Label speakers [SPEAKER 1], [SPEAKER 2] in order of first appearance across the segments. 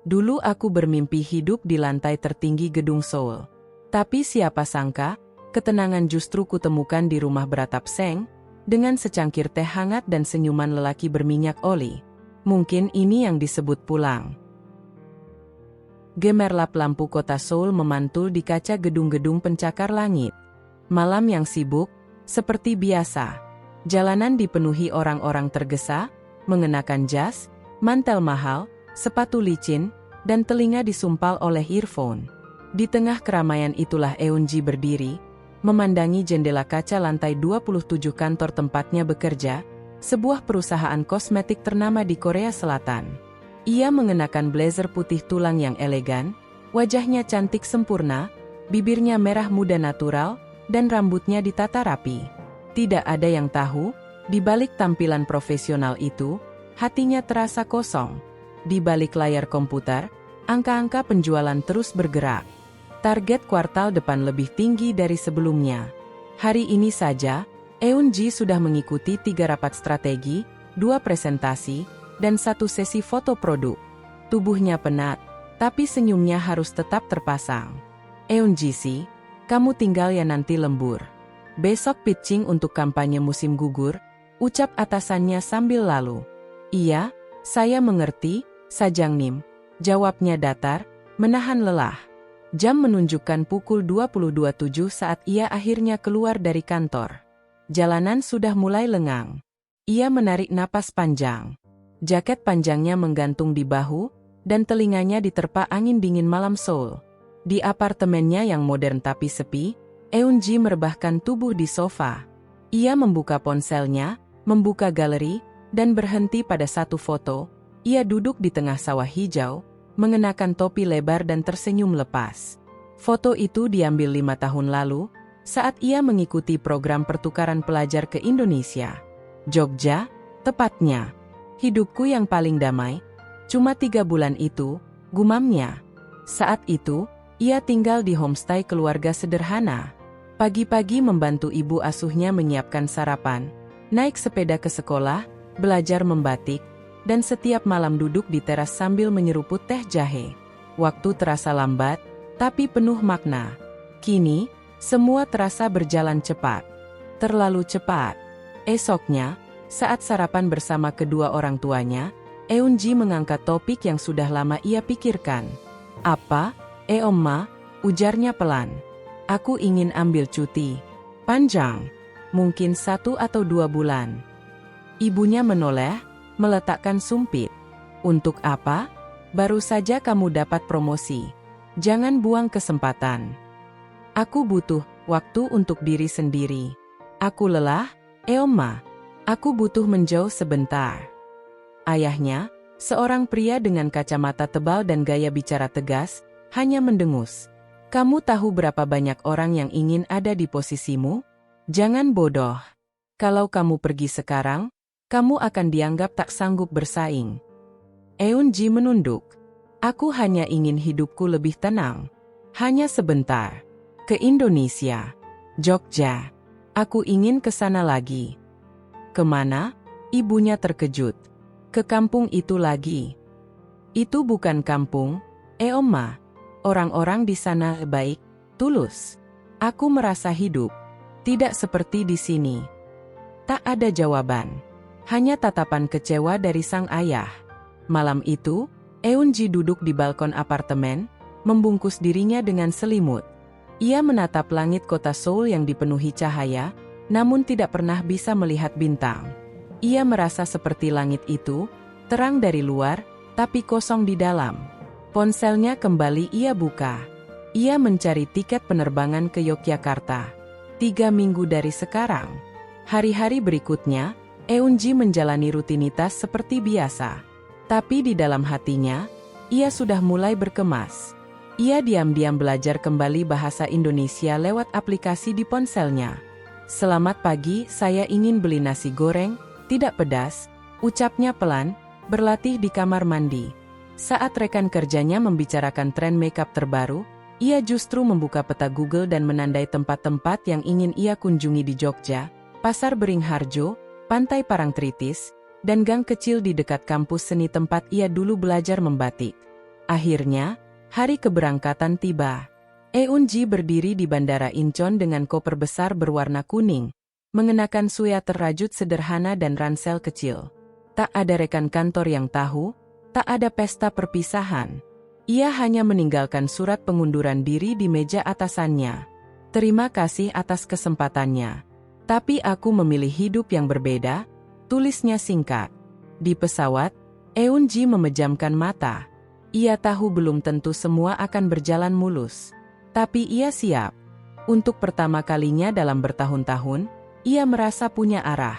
[SPEAKER 1] Dulu aku bermimpi hidup di lantai tertinggi gedung Seoul. Tapi siapa sangka, ketenangan justru kutemukan di rumah beratap seng, dengan secangkir teh hangat dan senyuman lelaki berminyak oli. Mungkin ini yang disebut pulang. Gemerlap lampu kota Seoul memantul di kaca gedung-gedung pencakar langit. Malam yang sibuk, seperti biasa. Jalanan dipenuhi orang-orang tergesa, mengenakan jas, mantel mahal, sepatu licin, dan telinga disumpal oleh earphone. Di tengah keramaian itulah Eun-ji berdiri, memandangi jendela kaca lantai 27 kantor tempatnya bekerja, sebuah perusahaan kosmetik ternama di Korea Selatan. Ia mengenakan blazer putih tulang yang elegan, wajahnya cantik sempurna, bibirnya merah muda natural, dan rambutnya ditata rapi. Tidak ada yang tahu, di balik tampilan profesional itu, hatinya terasa kosong. Di balik layar komputer, angka-angka penjualan terus bergerak. Target kuartal depan lebih tinggi dari sebelumnya. Hari ini saja, Eun-ji sudah mengikuti 3 rapat strategi, 2 presentasi, dan 1 sesi foto produk. Tubuhnya penat, tapi senyumnya harus tetap terpasang. Eun-ji, kamu tinggal ya nanti lembur. Besok pitching untuk kampanye musim gugur, ucap atasannya sambil lalu. Iya, saya mengerti, Sajang Nim, jawabnya datar, menahan lelah. Jam menunjukkan pukul 22.07 saat ia akhirnya keluar dari kantor. Jalanan sudah mulai lengang. Ia menarik napas panjang. Jaket panjangnya menggantung di bahu, dan telinganya diterpa angin dingin malam Seoul. Di apartemennya yang modern tapi sepi, Eun-ji merebahkan tubuh di sofa. Ia membuka ponselnya, membuka galeri, dan berhenti pada satu foto. Ia duduk di tengah sawah hijau, mengenakan topi lebar dan tersenyum lepas. Foto itu diambil 5 tahun lalu, saat ia mengikuti program pertukaran pelajar ke Indonesia. Jogja, tepatnya. Hidupku yang paling damai, cuma 3 bulan itu, gumamnya. Saat itu, ia tinggal di homestay keluarga sederhana. Pagi-pagi membantu ibu asuhnya menyiapkan sarapan, naik sepeda ke sekolah, belajar membatik, dan setiap malam duduk di teras sambil menyeruput teh jahe. Waktu terasa lambat, tapi penuh makna. Kini, semua terasa berjalan cepat. Terlalu cepat. Esoknya, saat sarapan bersama kedua orang tuanya, Eun-ji mengangkat topik yang sudah lama ia pikirkan. Apa? Oma, ujarnya pelan. Aku ingin ambil cuti. Panjang. Mungkin 1 atau 2 bulan. Ibunya menoleh, meletakkan sumpit. Untuk apa? Baru saja kamu dapat promosi. Jangan buang kesempatan. Aku butuh waktu untuk diri sendiri. Aku lelah, Oma. Aku butuh menjauh sebentar. Ayahnya, seorang pria dengan kacamata tebal dan gaya bicara tegas, hanya mendengus. Kamu tahu berapa banyak orang yang ingin ada di posisimu? Jangan bodoh. Kalau kamu pergi sekarang, kamu akan dianggap tak sanggup bersaing. Eun-ji menunduk. Aku hanya ingin hidupku lebih tenang. Hanya sebentar. Ke Indonesia. Jogja. Aku ingin ke sana lagi. Kemana? Ibunya terkejut. Ke kampung itu lagi. Itu bukan kampung, Oma. Orang-orang di sana baik, tulus. Aku merasa hidup. Tidak seperti di sini. Tak ada jawaban. Hanya tatapan kecewa dari sang ayah. Malam itu, Eun-ji duduk di balkon apartemen, membungkus dirinya dengan selimut. Ia menatap langit kota Seoul yang dipenuhi cahaya, namun tidak pernah bisa melihat bintang. Ia merasa seperti langit itu, terang dari luar, tapi kosong di dalam. Ponselnya kembali ia buka. Ia mencari tiket penerbangan ke Yogyakarta. 3 minggu dari sekarang. Hari-hari berikutnya, Eun-ji menjalani rutinitas seperti biasa. Tapi di dalam hatinya, ia sudah mulai berkemas. Ia diam-diam belajar kembali bahasa Indonesia lewat aplikasi di ponselnya. Selamat pagi, saya ingin beli nasi goreng, tidak pedas, ucapnya pelan, berlatih di kamar mandi. Saat rekan kerjanya membicarakan tren makeup terbaru, ia justru membuka peta Google dan menandai tempat-tempat yang ingin ia kunjungi di Jogja, Pasar Beringharjo, Pantai Parangtritis, dan gang kecil di dekat kampus seni tempat ia dulu belajar membatik. Akhirnya, hari keberangkatan tiba. Eun-ji berdiri di Bandara Incheon dengan koper besar berwarna kuning, mengenakan sweater rajut sederhana dan ransel kecil. Tak ada rekan kantor yang tahu, tak ada pesta perpisahan. Ia hanya meninggalkan surat pengunduran diri di meja atasannya. Terima kasih atas kesempatannya. Tapi aku memilih hidup yang berbeda, tulisnya singkat. Di pesawat, Eun-ji memejamkan mata. Ia tahu belum tentu semua akan berjalan mulus. Tapi ia siap. Untuk pertama kalinya dalam bertahun-tahun, ia merasa punya arah.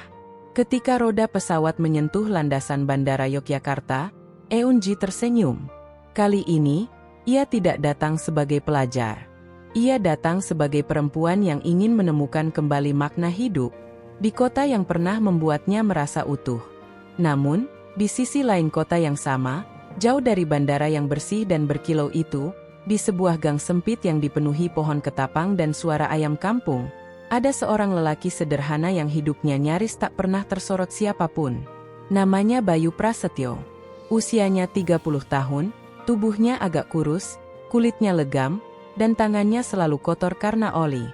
[SPEAKER 1] Ketika roda pesawat menyentuh landasan Bandara Yogyakarta, Eun-ji tersenyum. Kali ini, ia tidak datang sebagai pelajar. Ia datang sebagai perempuan yang ingin menemukan kembali makna hidup di kota yang pernah membuatnya merasa utuh. Namun, di sisi lain kota yang sama, jauh dari bandara yang bersih dan berkilau itu, di sebuah gang sempit yang dipenuhi pohon ketapang dan suara ayam kampung, ada seorang lelaki sederhana yang hidupnya nyaris tak pernah tersorot siapapun. Namanya Bayu Prasetyo. Usianya 30 tahun, tubuhnya agak kurus, kulitnya legam, dan tangannya selalu kotor karena oli.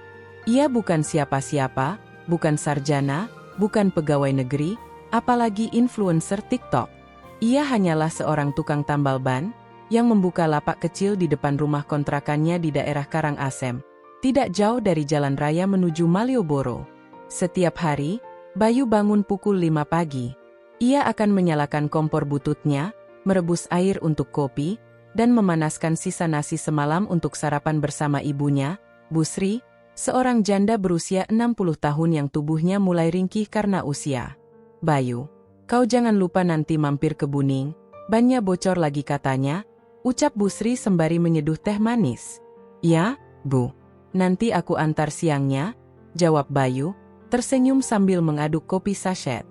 [SPEAKER 1] Ia bukan siapa-siapa, bukan sarjana, bukan pegawai negeri, apalagi influencer TikTok. Ia hanyalah seorang tukang tambal ban, yang membuka lapak kecil di depan rumah kontrakannya di daerah Karangasem, tidak jauh dari jalan raya menuju Malioboro. Setiap hari, Bayu bangun pukul 5 pagi. Ia akan menyalakan kompor bututnya, merebus air untuk kopi, dan memanaskan sisa nasi semalam untuk sarapan bersama ibunya, Bu Sri, seorang janda berusia 60 tahun yang tubuhnya mulai ringkih karena usia. Bayu, kau jangan lupa nanti mampir ke Buning, bannya bocor lagi katanya, ucap Bu Sri sembari menyeduh teh manis. Ya, Bu. Nanti aku antar siangnya, jawab Bayu, tersenyum sambil mengaduk kopi sachet.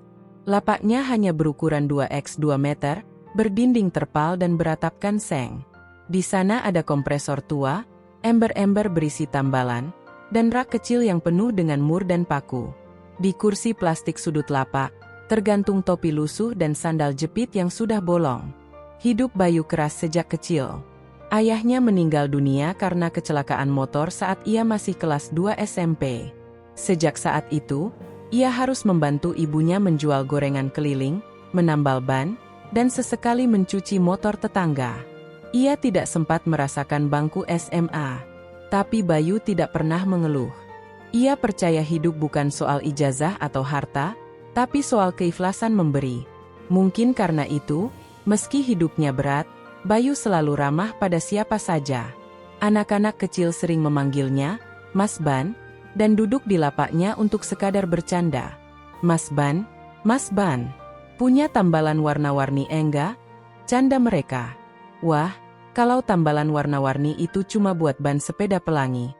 [SPEAKER 1] Lapaknya hanya berukuran 2x2 meter, berdinding terpal dan beratapkan seng. Di sana ada kompresor tua, ember-ember berisi tambalan, dan rak kecil yang penuh dengan mur dan paku. Di kursi plastik sudut lapak, tergantung topi lusuh dan sandal jepit yang sudah bolong. Hidup Bayu keras sejak kecil. Ayahnya meninggal dunia karena kecelakaan motor saat ia masih kelas 2 SMP. Sejak saat itu, ia harus membantu ibunya menjual gorengan keliling, menambal ban, dan sesekali mencuci motor tetangga. Ia tidak sempat merasakan bangku SMA. Tapi Bayu tidak pernah mengeluh. Ia percaya hidup bukan soal ijazah atau harta, tapi soal keikhlasan memberi. Mungkin karena itu, meski hidupnya berat, Bayu selalu ramah pada siapa saja. Anak-anak kecil sering memanggilnya, Mas Ban, dan duduk di lapaknya untuk sekadar bercanda. Mas Ban, punya tambalan warna-warni enggak? Canda mereka. Wah, kalau tambalan warna-warni itu cuma buat ban sepeda pelangi.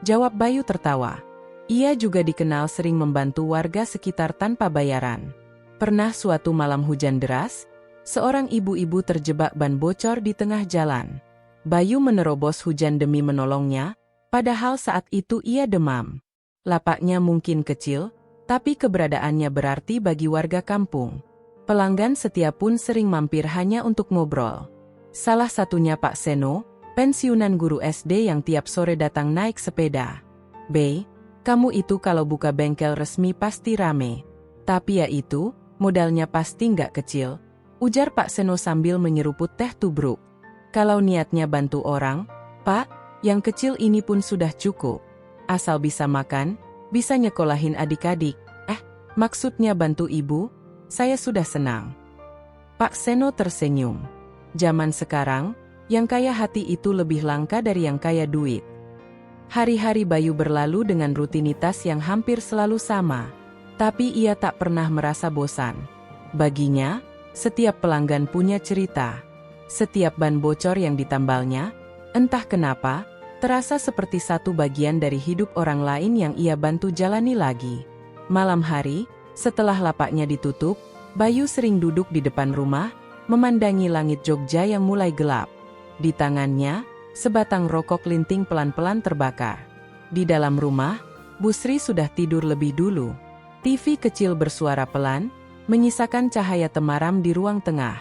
[SPEAKER 1] Jawab Bayu tertawa. Ia juga dikenal sering membantu warga sekitar tanpa bayaran. Pernah suatu malam hujan deras, seorang ibu-ibu terjebak ban bocor di tengah jalan. Bayu menerobos hujan demi menolongnya, padahal saat itu ia demam. Lapaknya mungkin kecil, tapi keberadaannya berarti bagi warga kampung. Pelanggan setia pun sering mampir hanya untuk ngobrol. Salah satunya Pak Seno, pensiunan guru SD yang tiap sore datang naik sepeda. "Bey, kamu itu kalau buka bengkel resmi pasti rame. Tapi ya itu, modalnya pasti nggak kecil," ujar Pak Seno sambil menyeruput teh tubruk. "Kalau niatnya bantu orang, Pak, yang kecil ini pun sudah cukup. Asal bisa makan, bisa nyekolahin adik-adik. Maksudnya bantu ibu, saya sudah senang." Pak Seno tersenyum. Zaman sekarang, yang kaya hati itu lebih langka dari yang kaya duit. Hari-hari Bayu berlalu dengan rutinitas yang hampir selalu sama. Tapi ia tak pernah merasa bosan. Baginya, setiap pelanggan punya cerita. Setiap ban bocor yang ditambalnya, entah kenapa, terasa seperti satu bagian dari hidup orang lain yang ia bantu jalani lagi. Malam hari, setelah lapaknya ditutup, Bayu sering duduk di depan rumah, memandangi langit Jogja yang mulai gelap. Di tangannya, sebatang rokok linting pelan-pelan terbakar. Di dalam rumah, Bu Sri sudah tidur lebih dulu. TV kecil bersuara pelan, menyisakan cahaya temaram di ruang tengah.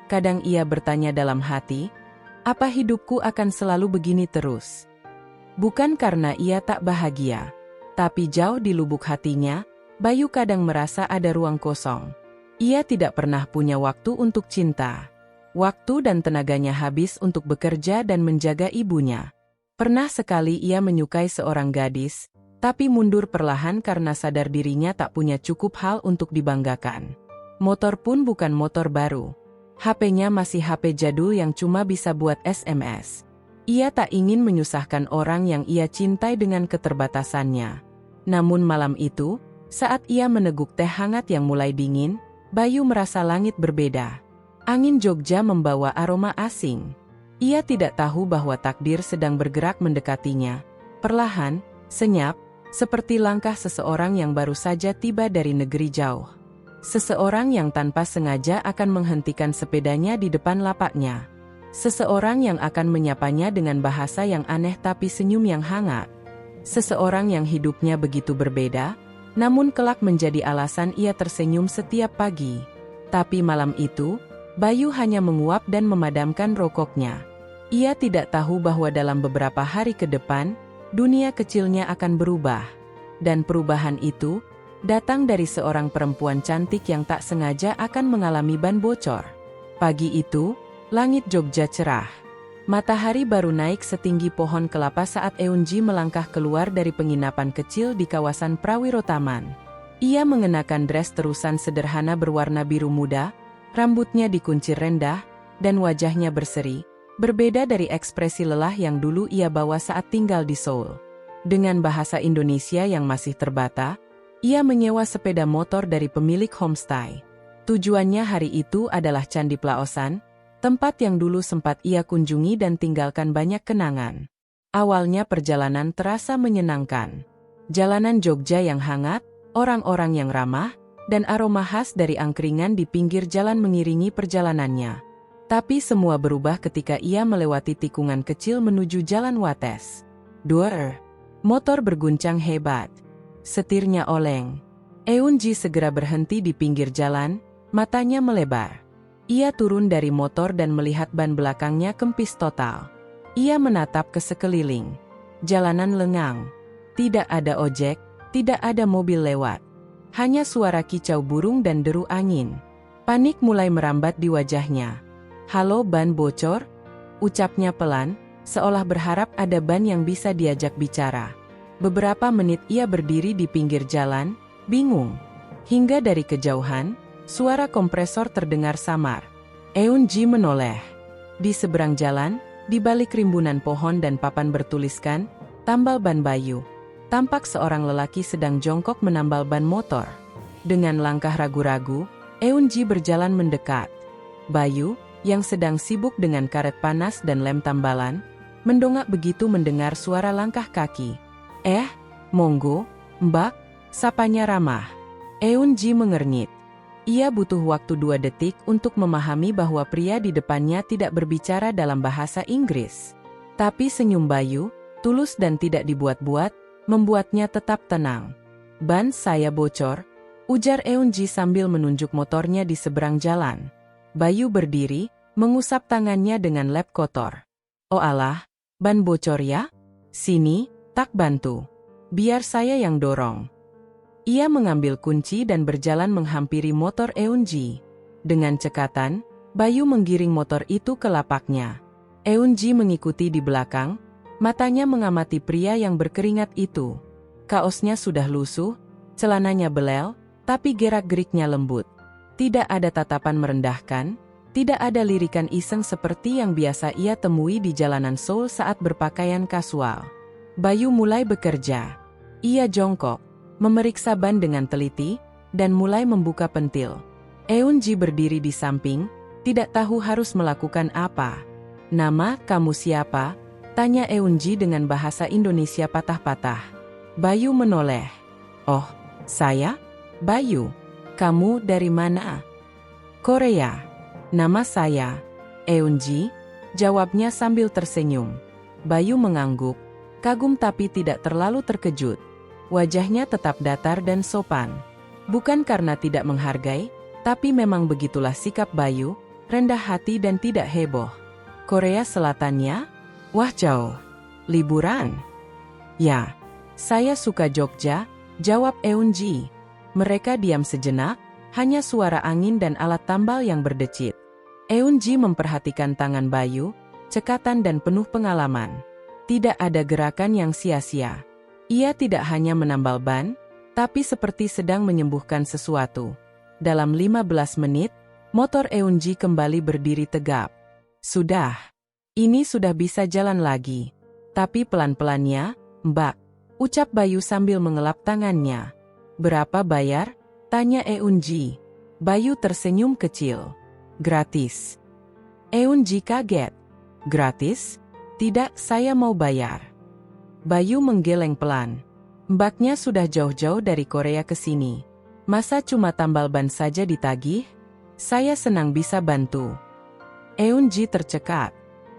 [SPEAKER 1] Kadang ia bertanya dalam hati, apa hidupku akan selalu begini terus? Bukan karena ia tak bahagia, tapi jauh di lubuk hatinya, Bayu kadang merasa ada ruang kosong. Ia tidak pernah punya waktu untuk cinta. Waktu dan tenaganya habis untuk bekerja dan menjaga ibunya. Pernah sekali ia menyukai seorang gadis, tapi mundur perlahan karena sadar dirinya tak punya cukup hal untuk dibanggakan. Motor pun bukan motor baru. HP-nya masih HP jadul yang cuma bisa buat SMS. Ia tak ingin menyusahkan orang yang ia cintai dengan keterbatasannya. Namun malam itu, saat ia meneguk teh hangat yang mulai dingin, Bayu merasa langit berbeda. Angin Jogja membawa aroma asing. Ia tidak tahu bahwa takdir sedang bergerak mendekatinya. Perlahan, senyap, seperti langkah seseorang yang baru saja tiba dari negeri jauh. Seseorang yang tanpa sengaja akan menghentikan sepedanya di depan lapaknya. Seseorang yang akan menyapanya dengan bahasa yang aneh tapi senyum yang hangat. Seseorang yang hidupnya begitu berbeda, namun kelak menjadi alasan ia tersenyum setiap pagi. Tapi malam itu, Bayu hanya menguap dan memadamkan rokoknya. Ia tidak tahu bahwa dalam beberapa hari ke depan, dunia kecilnya akan berubah. Dan perubahan itu datang dari seorang perempuan cantik yang tak sengaja akan mengalami ban bocor. Pagi itu, langit Jogja cerah. Matahari baru naik setinggi pohon kelapa saat Eunji melangkah keluar dari penginapan kecil di kawasan Prawirotaman. Ia mengenakan dress terusan sederhana berwarna biru muda, rambutnya dikuncir rendah, dan wajahnya berseri, berbeda dari ekspresi lelah yang dulu ia bawa saat tinggal di Seoul. Dengan bahasa Indonesia yang masih terbata, ia menyewa sepeda motor dari pemilik homestay. Tujuannya hari itu adalah Candi Plaosan, tempat yang dulu sempat ia kunjungi dan tinggalkan banyak kenangan. Awalnya perjalanan terasa menyenangkan. Jalanan Jogja yang hangat, orang-orang yang ramah, dan aroma khas dari angkringan di pinggir jalan mengiringi perjalanannya. Tapi semua berubah ketika ia melewati tikungan kecil menuju Jalan Wates. Duer! Motor berguncang hebat. Setirnya oleng. Eunji segera berhenti di pinggir jalan, matanya melebar. Ia turun dari motor dan melihat ban belakangnya kempis total. Ia menatap ke sekeliling. Jalanan lengang. Tidak ada ojek, tidak ada mobil lewat. Hanya suara kicau burung dan deru angin. Panik mulai merambat di wajahnya. "Halo, ban bocor?" ucapnya pelan, seolah berharap ada ban yang bisa diajak bicara. Beberapa menit ia berdiri di pinggir jalan, bingung. Hingga dari kejauhan, suara kompresor terdengar samar. Eunji menoleh. Di seberang jalan, di balik rimbunan pohon dan papan bertuliskan, "Tambal ban Bayu." Tampak seorang lelaki sedang jongkok menambal ban motor. Dengan langkah ragu-ragu, Eunji berjalan mendekat. Bayu, yang sedang sibuk dengan karet panas dan lem tambalan, mendongak begitu mendengar suara langkah kaki. Monggo, Mbak," sapanya ramah. Eunji mengernyit. Ia butuh waktu 2 detik untuk memahami bahwa pria di depannya tidak berbicara dalam bahasa Inggris. Tapi senyum Bayu, tulus dan tidak dibuat-buat, membuatnya tetap tenang. "Ban saya bocor," ujar Eunji sambil menunjuk motornya di seberang jalan. Bayu berdiri, mengusap tangannya dengan lap kotor. "Oh alah, ban bocor ya? Sini, tak bantu. Biar saya yang dorong." Ia mengambil kunci dan berjalan menghampiri motor Eunji. Dengan cekatan, Bayu menggiring motor itu ke lapaknya. Eunji mengikuti di belakang, matanya mengamati pria yang berkeringat itu. Kaosnya sudah lusuh, celananya belel, tapi gerak-geriknya lembut. Tidak ada tatapan merendahkan, tidak ada lirikan iseng seperti yang biasa ia temui di jalanan Seoul saat berpakaian kasual. Bayu mulai bekerja. Ia jongkok, memeriksa ban dengan teliti, dan mulai membuka pentil. Eunji berdiri di samping, tidak tahu harus melakukan apa. "Nama kamu siapa?" tanya Eunji dengan bahasa Indonesia patah-patah. Bayu menoleh. "Oh, saya? Bayu. Kamu dari mana?" "Korea. Nama saya Eunji," jawabnya sambil tersenyum. Bayu mengangguk, kagum tapi tidak terlalu terkejut. Wajahnya tetap datar dan sopan. Bukan karena tidak menghargai, tapi memang begitulah sikap Bayu, rendah hati dan tidak heboh. Korea Selatannya? Wah jauh. Liburan? Ya, saya suka Jogja, jawab Eunji. Mereka diam sejenak, hanya suara angin dan alat tambal yang berdecit. Eunji memperhatikan tangan Bayu, cekatan dan penuh pengalaman. Tidak ada gerakan yang sia-sia. Ia tidak hanya menambal ban, tapi seperti sedang menyembuhkan sesuatu. Dalam 15 menit, motor Eunji kembali berdiri tegap. Sudah. Ini sudah bisa jalan lagi. Tapi pelan-pelannya, Mbak, ucap Bayu sambil mengelap tangannya. Berapa bayar? Tanya Eunji. Bayu tersenyum kecil. Gratis. Eunji kaget. Gratis? Tidak, saya mau bayar. Bayu menggeleng pelan. Mbaknya sudah jauh-jauh dari Korea ke sini. Masa cuma tambal ban saja ditagih? Saya senang bisa bantu. Eunji tercekat.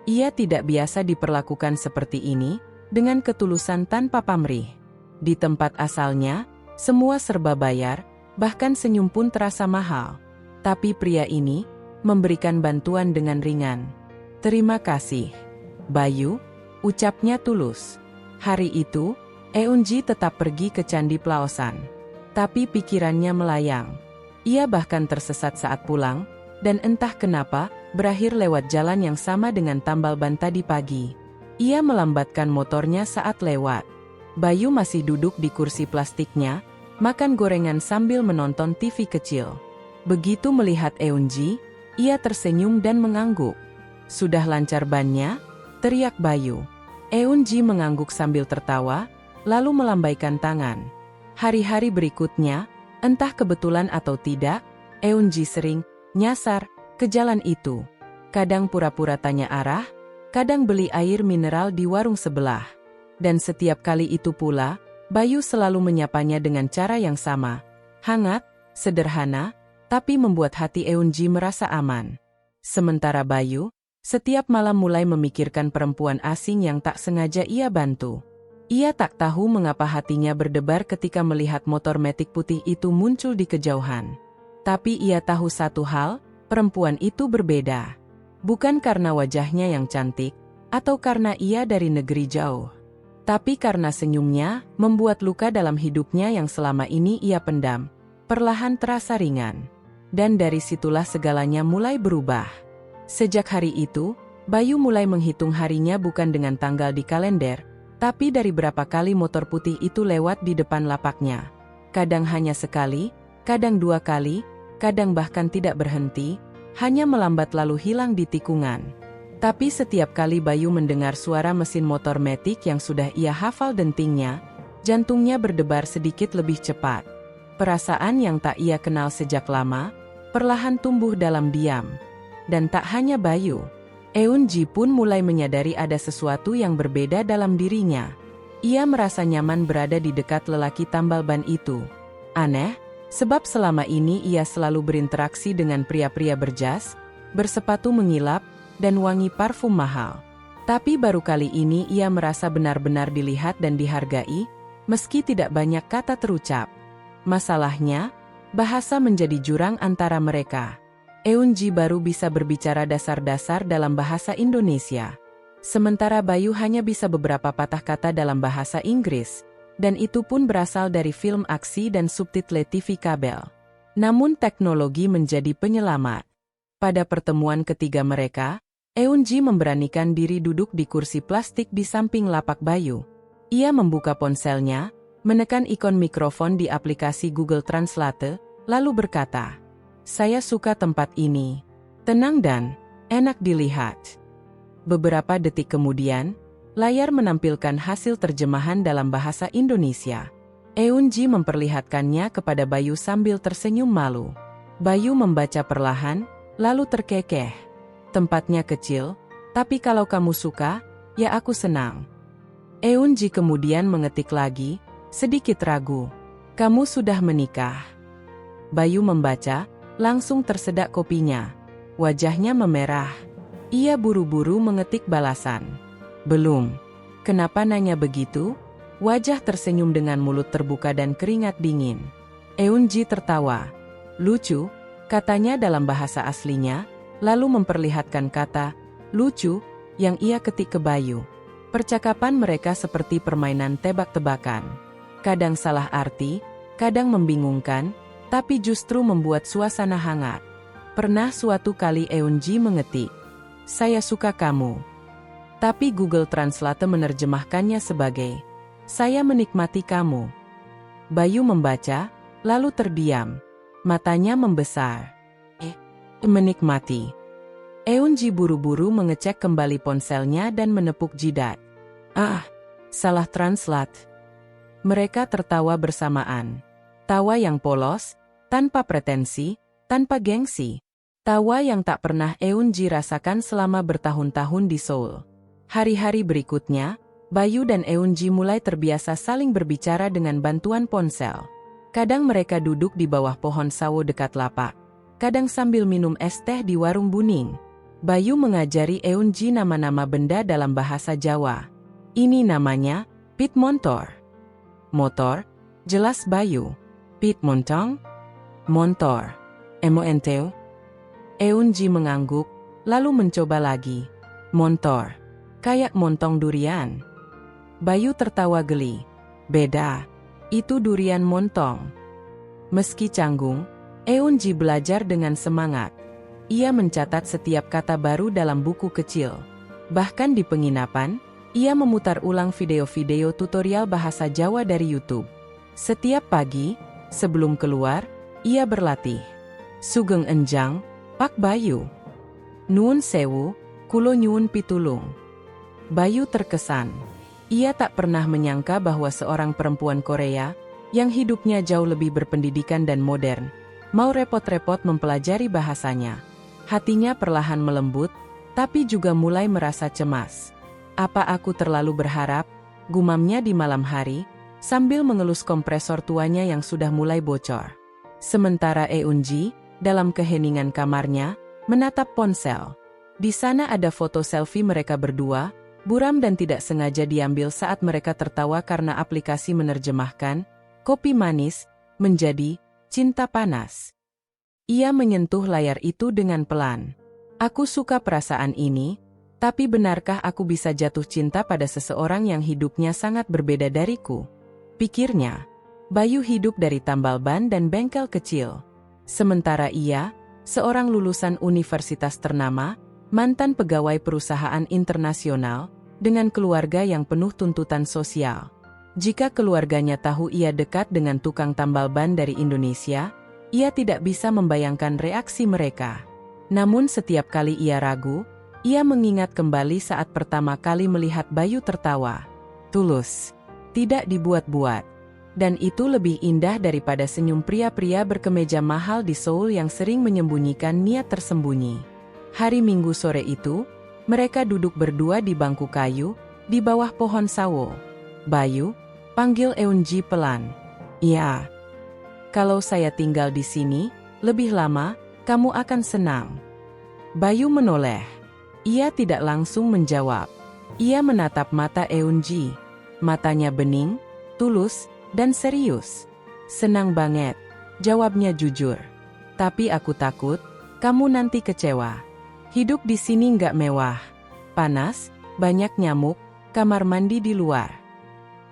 [SPEAKER 1] Ia tidak biasa diperlakukan seperti ini, dengan ketulusan tanpa pamrih. Di tempat asalnya, semua serba bayar, bahkan senyum pun terasa mahal. Tapi pria ini memberikan bantuan dengan ringan. Terima kasih, Bayu, ucapnya tulus. Hari itu, Eunji tetap pergi ke Candi Plaosan. Tapi pikirannya melayang. Ia bahkan tersesat saat pulang, dan entah kenapa, berakhir lewat jalan yang sama dengan tambal ban tadi pagi. Ia melambatkan motornya saat lewat. Bayu masih duduk di kursi plastiknya, makan gorengan sambil menonton TV kecil. Begitu melihat Eunji, ia tersenyum dan mengangguk. Sudah lancar bannya? Teriak Bayu. Eunji mengangguk sambil tertawa, lalu melambaikan tangan. Hari-hari berikutnya, entah kebetulan atau tidak, Eunji sering nyasar ke jalan itu. Kadang pura-pura tanya arah, kadang beli air mineral di warung sebelah. Dan setiap kali itu pula, Bayu selalu menyapanya dengan cara yang sama. Hangat, sederhana, tapi membuat hati Eunji merasa aman. Sementara Bayu, setiap malam mulai memikirkan perempuan asing yang tak sengaja ia bantu. Ia tak tahu mengapa hatinya berdebar ketika melihat motor metik putih itu muncul di kejauhan. Tapi ia tahu satu hal, perempuan itu berbeda. Bukan karena wajahnya yang cantik, atau karena ia dari negeri jauh. Tapi karena senyumnya, membuat luka dalam hidupnya yang selama ini ia pendam, perlahan terasa ringan. Dan dari situlah segalanya mulai berubah. Sejak hari itu, Bayu mulai menghitung harinya bukan dengan tanggal di kalender, tapi dari berapa kali motor putih itu lewat di depan lapaknya. Kadang hanya sekali, kadang 2 kali, kadang bahkan tidak berhenti, hanya melambat lalu hilang di tikungan. Tapi setiap kali Bayu mendengar suara mesin motor metik yang sudah ia hafal dentingnya, jantungnya berdebar sedikit lebih cepat. Perasaan yang tak ia kenal sejak lama, perlahan tumbuh dalam diam. Dan tak hanya Bayu, Eunji pun mulai menyadari ada sesuatu yang berbeda dalam dirinya. Ia merasa nyaman berada di dekat lelaki tambal ban itu. Aneh, sebab selama ini ia selalu berinteraksi dengan pria-pria berjas, bersepatu mengilap, dan wangi parfum mahal. Tapi baru kali ini ia merasa benar-benar dilihat dan dihargai, meski tidak banyak kata terucap. Masalahnya, bahasa menjadi jurang antara mereka. Eunji baru bisa berbicara dasar-dasar dalam bahasa Indonesia. Sementara Bayu hanya bisa beberapa patah kata dalam bahasa Inggris, dan itu pun berasal dari film aksi dan subtitle TV kabel. Namun teknologi menjadi penyelamat. Pada pertemuan ketiga mereka, Eunji memberanikan diri duduk di kursi plastik di samping lapak Bayu. Ia membuka ponselnya, menekan ikon mikrofon di aplikasi Google Translate, lalu berkata, "Saya suka tempat ini. Tenang dan enak dilihat." Beberapa detik kemudian, layar menampilkan hasil terjemahan dalam bahasa Indonesia. Eunji memperlihatkannya kepada Bayu sambil tersenyum malu. Bayu membaca perlahan, lalu terkekeh. "Tempatnya kecil, tapi kalau kamu suka, ya aku senang." Eunji kemudian mengetik lagi, sedikit ragu, "Kamu sudah menikah?" Bayu membaca, langsung tersedak kopinya. Wajahnya memerah. Ia buru-buru mengetik balasan. "Belum." "Kenapa nanya begitu?" Wajah tersenyum dengan mulut terbuka dan keringat dingin. Eunji tertawa. "Lucu," katanya dalam bahasa aslinya, lalu memperlihatkan kata lucu yang ia ketik ke Bayu. Percakapan mereka seperti permainan tebak-tebakan. Kadang salah arti, kadang membingungkan, tapi justru membuat suasana hangat. Pernah suatu kali Eunji mengetik, "Saya suka kamu." Tapi Google Translate menerjemahkannya sebagai, "Saya menikmati kamu." Bayu membaca, lalu terdiam. Matanya membesar. Menikmati. Eunji buru-buru mengecek kembali ponselnya dan menepuk jidat. Salah translate. Mereka tertawa bersamaan. Tawa yang polos, tanpa pretensi, tanpa gengsi. Tawa yang tak pernah Eunji rasakan selama bertahun-tahun di Seoul. Hari-hari berikutnya, Bayu dan Eunji mulai terbiasa saling berbicara dengan bantuan ponsel. Kadang mereka duduk di bawah pohon sawo dekat lapak. Kadang sambil minum es teh di warung Buning. Bayu mengajari Eunji nama-nama benda dalam bahasa Jawa. Ini namanya pit motor. Motor, jelas Bayu. Pit montong? Montor. Emoenteu? Eunji mengangguk, lalu mencoba lagi. Montor. Kayak montong durian. Bayu tertawa geli. Beda. Itu durian montong. Meski canggung, Eunji belajar dengan semangat. Ia mencatat setiap kata baru dalam buku kecil. Bahkan di penginapan, ia memutar ulang video-video tutorial bahasa Jawa dari YouTube. Setiap pagi, sebelum keluar, ia berlatih. Sugeng enjang, Pak Bayu. Nuwun sewu, kulo nyuwun pitulung. Bayu terkesan. Ia tak pernah menyangka bahwa seorang perempuan Korea, yang hidupnya jauh lebih berpendidikan dan modern, mau repot-repot mempelajari bahasanya. Hatinya perlahan melembut, tapi juga mulai merasa cemas. Apa aku terlalu berharap? Gumamnya di malam hari, sambil mengelus kompresor tuanya yang sudah mulai bocor. Sementara Eunji, dalam keheningan kamarnya, menatap ponsel. Di sana ada foto selfie mereka berdua, buram dan tidak sengaja diambil saat mereka tertawa karena aplikasi menerjemahkan kopi manis menjadi cinta panas. Ia menyentuh layar itu dengan pelan. Aku suka perasaan ini, tapi benarkah aku bisa jatuh cinta pada seseorang yang hidupnya sangat berbeda dariku? Pikirnya. Bayu hidup dari tambal ban dan bengkel kecil. Sementara ia, seorang lulusan universitas ternama, mantan pegawai perusahaan internasional, dengan keluarga yang penuh tuntutan sosial. Jika keluarganya tahu ia dekat dengan tukang tambal ban dari Indonesia, ia tidak bisa membayangkan reaksi mereka. Namun setiap kali ia ragu, ia mengingat kembali saat pertama kali melihat Bayu tertawa. Tulus. Tidak dibuat-buat. Dan itu lebih indah daripada senyum pria-pria berkemeja mahal di Seoul yang sering menyembunyikan niat tersembunyi. Hari Minggu sore itu, mereka duduk berdua di bangku kayu, di bawah pohon sawo. Bayu, panggil Eunji pelan. Ya. Kalau saya tinggal di sini, lebih lama, kamu akan senang. Bayu menoleh. Ia tidak langsung menjawab. Ia menatap mata Eunji. Matanya bening, tulus, dan serius. Senang banget, jawabnya jujur. Tapi aku takut, kamu nanti kecewa. Hidup di sini nggak mewah. Panas, banyak nyamuk, kamar mandi di luar.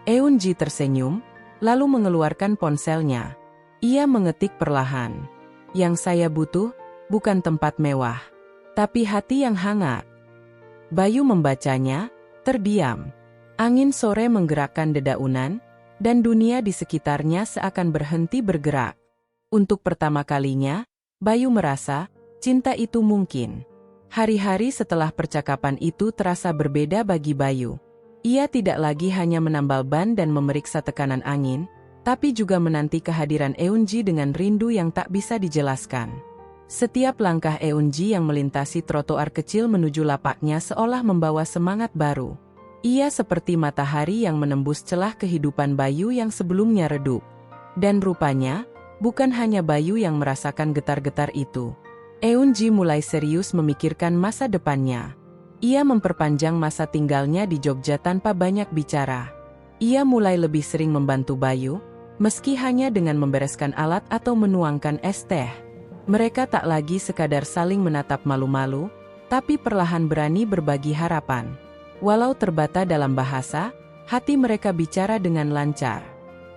[SPEAKER 1] Eunji tersenyum, lalu mengeluarkan ponselnya. Ia mengetik perlahan. Yang saya butuh, bukan tempat mewah, tapi hati yang hangat. Bayu membacanya, terdiam. Angin sore menggerakkan dedaunan, dan dunia di sekitarnya seakan berhenti bergerak. Untuk pertama kalinya, Bayu merasa, cinta itu mungkin. Hari-hari setelah percakapan itu terasa berbeda bagi Bayu. Ia tidak lagi hanya menambal ban dan memeriksa tekanan angin, tapi juga menanti kehadiran Eunji dengan rindu yang tak bisa dijelaskan. Setiap langkah Eunji yang melintasi trotoar kecil menuju lapaknya seolah membawa semangat baru. Ia seperti matahari yang menembus celah kehidupan Bayu yang sebelumnya redup. Dan rupanya, bukan hanya Bayu yang merasakan getar-getar itu. Eunji mulai serius memikirkan masa depannya. Ia memperpanjang masa tinggalnya di Jogja tanpa banyak bicara. Ia mulai lebih sering membantu Bayu, meski hanya dengan membereskan alat atau menuangkan es teh. Mereka tak lagi sekadar saling menatap malu-malu, tapi perlahan berani berbagi harapan. Walau terbata dalam bahasa, hati mereka bicara dengan lancar.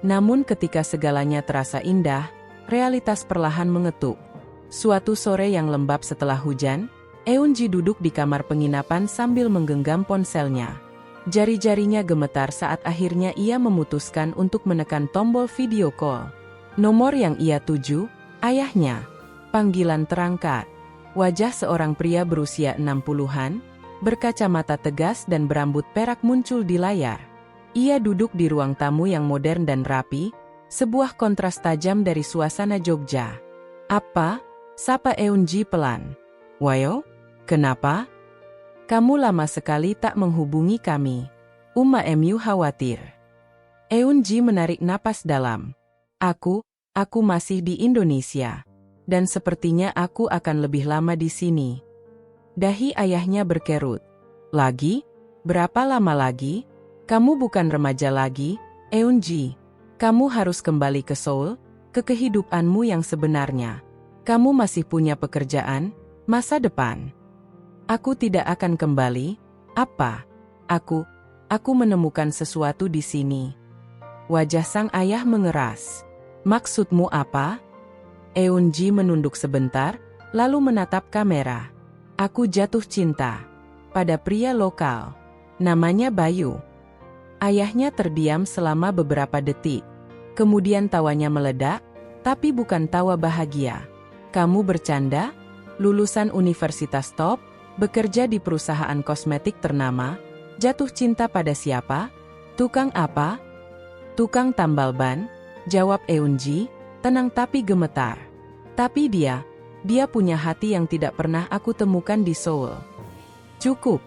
[SPEAKER 1] Namun ketika segalanya terasa indah, realitas perlahan mengetuk. Suatu sore yang lembab setelah hujan, Eun-ji duduk di kamar penginapan sambil menggenggam ponselnya. Jari-jarinya gemetar saat akhirnya ia memutuskan untuk menekan tombol video call. Nomor yang ia tuju, ayahnya. Panggilan terangkat. Wajah seorang pria berusia 60-an, berkacamata tegas dan berambut perak muncul di layar. Ia duduk di ruang tamu yang modern dan rapi, sebuah kontras tajam dari suasana Jogja. "Apa?" sapa Eun-ji pelan. "Wayo, kenapa? Kamu lama sekali tak menghubungi kami. Mu khawatir." Eun-ji menarik napas dalam. Aku masih di Indonesia. Dan sepertinya aku akan lebih lama di sini." Dahi ayahnya berkerut. "Lagi? Berapa lama lagi? Kamu bukan remaja lagi, Eun-ji. Kamu harus kembali ke Seoul, ke kehidupanmu yang sebenarnya. Kamu masih punya pekerjaan, masa depan." "Aku tidak akan kembali." "Apa?" Aku menemukan sesuatu di sini." Wajah sang ayah mengeras. "Maksudmu apa?" Eun-ji menunduk sebentar, lalu menatap kamera. "Aku jatuh cinta pada pria lokal. Namanya Bayu." Ayahnya terdiam selama beberapa detik. Kemudian tawanya meledak, tapi bukan tawa bahagia. "Kamu bercanda? Lulusan universitas top, bekerja di perusahaan kosmetik ternama, jatuh cinta pada siapa? Tukang apa?" "Tukang tambal ban," jawab Eun-ji, tenang tapi gemetar. "Tapi dia punya hati yang tidak pernah aku temukan di Seoul." "Cukup."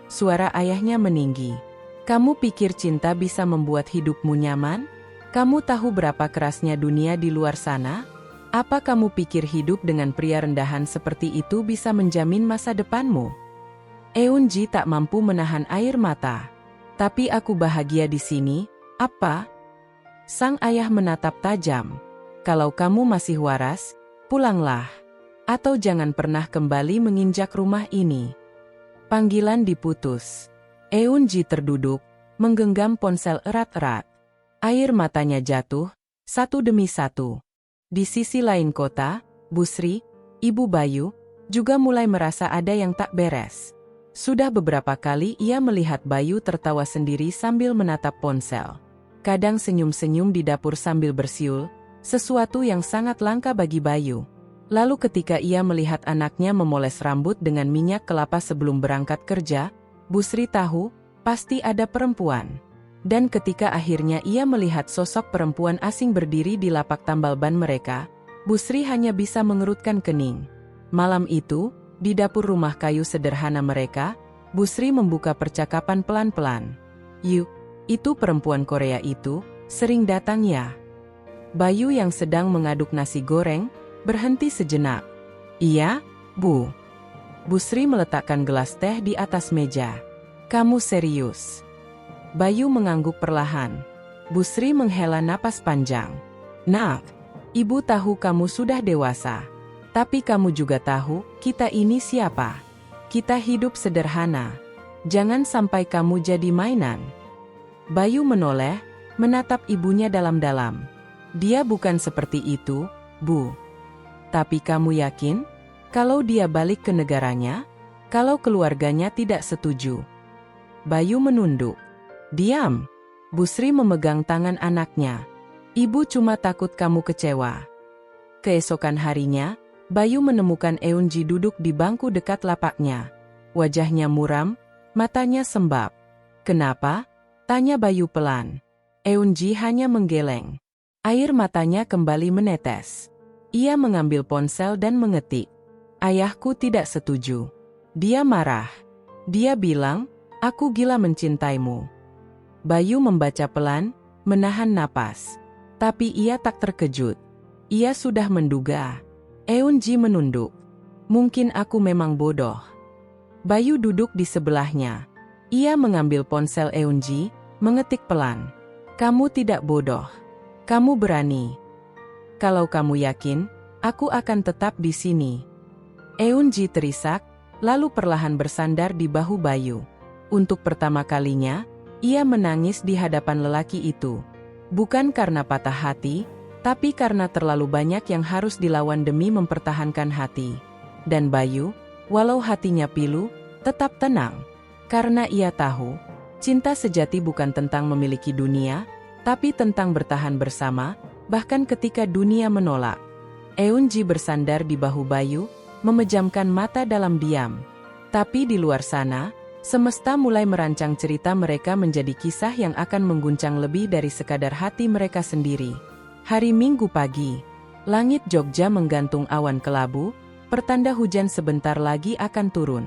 [SPEAKER 1] Suara ayahnya meninggi. "Kamu pikir cinta bisa membuat hidupmu nyaman? Kamu tahu berapa kerasnya dunia di luar sana? Apa kamu pikir hidup dengan pria rendahan seperti itu bisa menjamin masa depanmu?" Eun-ji tak mampu menahan air mata. "Tapi aku bahagia di sini." "Apa?" Sang ayah menatap tajam. "Kalau kamu masih waras, pulanglah. Atau jangan pernah kembali menginjak rumah ini." Panggilan diputus. Eun-ji terduduk, menggenggam ponsel erat-erat. Air matanya jatuh, satu demi satu. Di sisi lain kota, Busri, Ibu Bayu, juga mulai merasa ada yang tak beres. Sudah beberapa kali ia melihat Bayu tertawa sendiri sambil menatap ponsel. Kadang senyum-senyum di dapur sambil bersiul, sesuatu yang sangat langka bagi Bayu. Lalu ketika ia melihat anaknya memoles rambut dengan minyak kelapa sebelum berangkat kerja, Busri tahu, pasti ada perempuan. Dan ketika akhirnya ia melihat sosok perempuan asing berdiri di lapak tambal ban mereka, Busri hanya bisa mengerutkan kening. Malam itu, di dapur rumah kayu sederhana mereka, Busri membuka percakapan pelan-pelan. "Yu, itu perempuan Korea itu, sering datang ya?" Bayu yang sedang mengaduk nasi goreng, berhenti sejenak. "Iya, Bu." Busri meletakkan gelas teh di atas meja. "Kamu serius?" Bayu mengangguk perlahan. Busri menghela napas panjang. "Nak, Ibu tahu kamu sudah dewasa. Tapi kamu juga tahu, kita ini siapa? Kita hidup sederhana. Jangan sampai kamu jadi mainan." Bayu menoleh, menatap ibunya dalam-dalam. "Dia bukan seperti itu, Bu." "Tapi kamu yakin? Kalau dia balik ke negaranya? Kalau keluarganya tidak setuju?" Bayu menunduk. "Diam." Busri memegang tangan anaknya. "Ibu cuma takut kamu kecewa." Keesokan harinya, Bayu menemukan Eun-ji duduk di bangku dekat lapaknya. Wajahnya muram, matanya sembab. "Kenapa?" tanya Bayu pelan. Eun-ji hanya menggeleng. Air matanya kembali menetes. Ia mengambil ponsel dan mengetik. "Ayahku tidak setuju. Dia marah. Dia bilang, aku gila mencintaimu." Bayu membaca pelan, menahan napas. Tapi ia tak terkejut. Ia sudah menduga. Eun-ji menunduk. "Mungkin aku memang bodoh." Bayu duduk di sebelahnya. Ia mengambil ponsel Eun-ji, mengetik pelan. "Kamu tidak bodoh. Kamu berani. Kalau kamu yakin, Aku akan tetap di sini. Eun-ji terisak, lalu perlahan bersandar di bahu Bayu. Untuk pertama kalinya, ia menangis di hadapan lelaki itu. Bukan karena patah hati, tapi karena terlalu banyak yang harus dilawan demi mempertahankan hati. Dan Bayu, walau hatinya pilu, tetap tenang. Karena ia tahu, cinta sejati bukan tentang memiliki dunia, tapi tentang bertahan bersama, bahkan ketika dunia menolak. Eun-ji bersandar di bahu Bayu, memejamkan mata dalam diam. Tapi di luar sana, semesta mulai merancang cerita mereka menjadi kisah yang akan mengguncang lebih dari sekadar hati mereka sendiri. Hari Minggu pagi, langit Jogja menggantung awan kelabu, pertanda hujan sebentar lagi akan turun.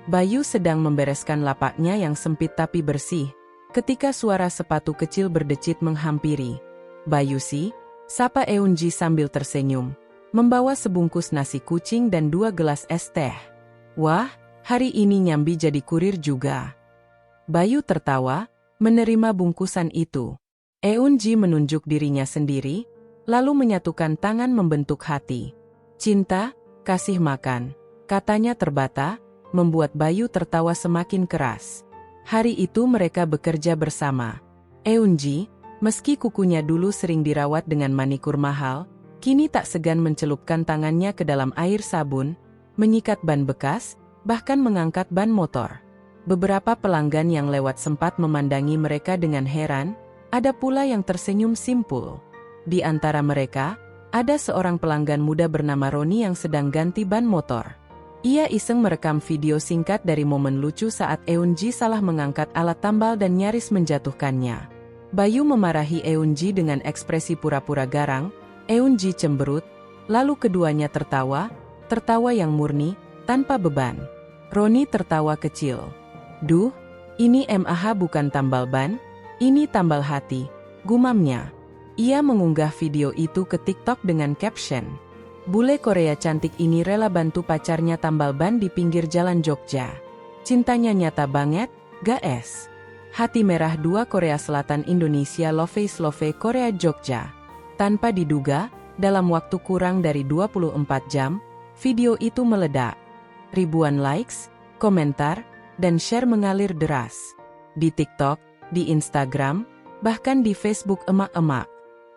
[SPEAKER 1] Bayu sedang membereskan lapaknya yang sempit tapi bersih, ketika suara sepatu kecil berdecit menghampiri. "Bayu si," sapa Eun-ji sambil tersenyum, membawa sebungkus nasi kucing dan 2 gelas es teh. "Wah, hari ini Nyambi jadi kurir juga." Bayu tertawa, menerima bungkusan itu. Eun-ji menunjuk dirinya sendiri, lalu menyatukan tangan membentuk hati. "Cinta, kasih makan," katanya terbata, membuat Bayu tertawa semakin keras. Hari itu mereka bekerja bersama. Eun-ji, meski kukunya dulu sering dirawat dengan manikur mahal, kini tak segan mencelupkan tangannya ke dalam air sabun, menyikat ban bekas, bahkan mengangkat ban motor. Beberapa pelanggan yang lewat sempat memandangi mereka dengan heran, ada pula yang tersenyum simpul. Di antara mereka, ada seorang pelanggan muda bernama Roni yang sedang ganti ban motor. Ia iseng merekam video singkat dari momen lucu saat Eun-ji salah mengangkat alat tambal dan nyaris menjatuhkannya. Bayu memarahi Eun-ji dengan ekspresi pura-pura garang. Eun-ji cemberut, lalu keduanya tertawa, tertawa yang murni, tanpa beban. Roni tertawa kecil. "Duh, ini MAH bukan tambal ban, ini tambal hati," gumamnya. Ia mengunggah video itu ke TikTok dengan caption, "Bule Korea cantik ini rela bantu pacarnya tambal ban di pinggir jalan Jogja. Cintanya nyata banget, guys." Hati merah 2 Korea Selatan Indonesia Love Korea Jogja. Tanpa diduga, dalam waktu kurang dari 24 jam, video itu meledak. Ribuan likes, komentar, dan share mengalir deras. Di TikTok, di Instagram, bahkan di Facebook emak-emak.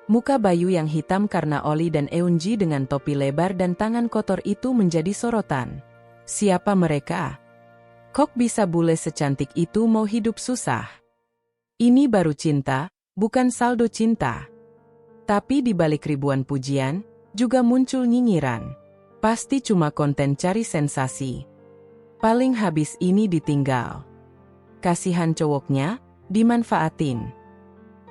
[SPEAKER 1] Muka Bayu yang hitam karena oli dan Eun-ji dengan topi lebar dan tangan kotor itu menjadi sorotan. Siapa mereka? Kok bisa bule secantik itu mau hidup susah? Ini baru cinta, bukan saldo cinta. Tapi di balik ribuan pujian, juga muncul nyinyiran. Pasti cuma konten cari sensasi. Paling habis ini ditinggal. Kasihan cowoknya, dimanfaatin.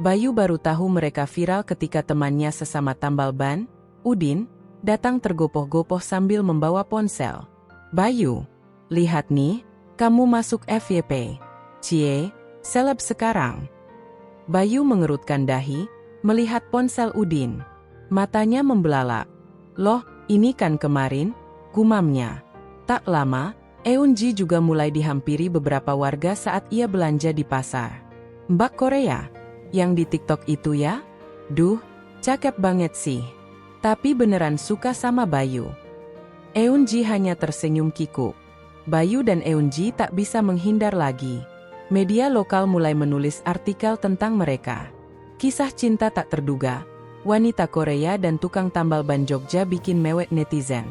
[SPEAKER 1] Bayu baru tahu mereka viral ketika temannya sesama tambal ban, Udin, datang tergopoh-gopoh sambil membawa ponsel. "Bayu, lihat nih, kamu masuk FYP. Cie, seleb sekarang." Bayu mengerutkan dahi, melihat ponsel Udin. Matanya membelalak. "Loh, ini kan kemarin," gumamnya. Tak lama, Eun-ji juga mulai dihampiri beberapa warga saat ia belanja di pasar. "Mbak Korea, yang di TikTok itu ya? Duh, cakep banget sih. Tapi beneran suka sama Bayu." Eun-ji hanya tersenyum kikuk. Bayu dan Eun-ji tak bisa menghindar lagi. Media lokal mulai menulis artikel tentang mereka. Kisah cinta tak terduga, wanita Korea dan tukang tambal ban Jogja bikin mewek netizen.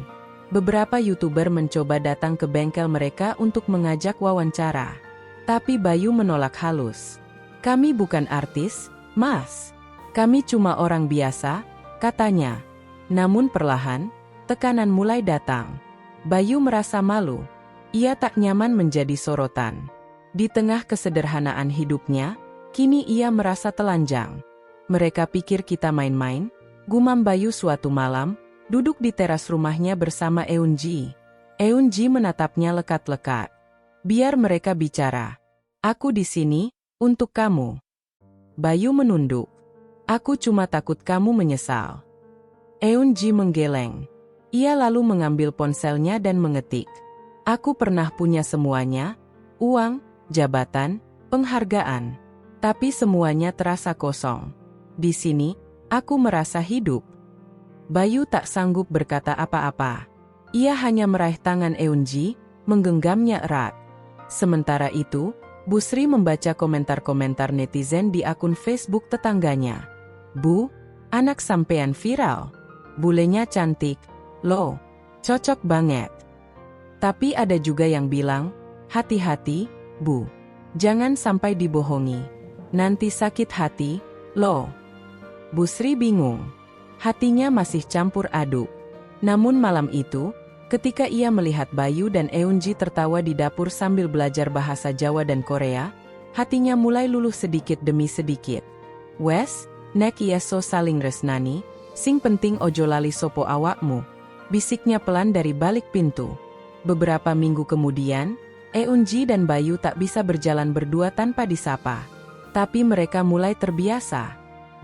[SPEAKER 1] Beberapa YouTuber mencoba datang ke bengkel mereka untuk mengajak wawancara. Tapi Bayu menolak halus. "Kami bukan artis, Mas. Kami cuma orang biasa," katanya. Namun perlahan, tekanan mulai datang. Bayu merasa malu. Ia tak nyaman menjadi sorotan. Di tengah kesederhanaan hidupnya, kini ia merasa telanjang. "Mereka pikir kita main-main," gumam Bayu suatu malam, duduk di teras rumahnya bersama Eun-ji. Eun-ji menatapnya lekat-lekat. "Biar mereka bicara. Aku di sini, untuk kamu." Bayu menunduk. "Aku cuma takut kamu menyesal." Eun-ji menggeleng. Ia lalu mengambil ponselnya dan mengetik. "Aku pernah punya semuanya, uang, jabatan, penghargaan. Tapi semuanya terasa kosong. Di sini, aku merasa hidup." Bayu tak sanggup berkata apa-apa. Ia hanya meraih tangan Eunji, menggenggamnya erat. Sementara itu, Busri membaca komentar-komentar netizen di akun Facebook tetangganya. Bu, anak sampean viral. Bulenya cantik. Loh, cocok banget. Tapi ada juga yang bilang, hati-hati, Bu. Jangan sampai dibohongi. Nanti sakit hati, loh. Busri bingung. Hatinya masih campur aduk. Namun malam itu, ketika ia melihat Bayu dan Eunji tertawa di dapur sambil belajar bahasa Jawa dan Korea, hatinya mulai luluh sedikit demi sedikit. Wes, nek iya so saling resnani, sing penting ojo lali sopo awakmu, bisiknya pelan dari balik pintu. Beberapa minggu kemudian, Eunji dan Bayu tak bisa berjalan berdua tanpa disapa. Tapi mereka mulai terbiasa.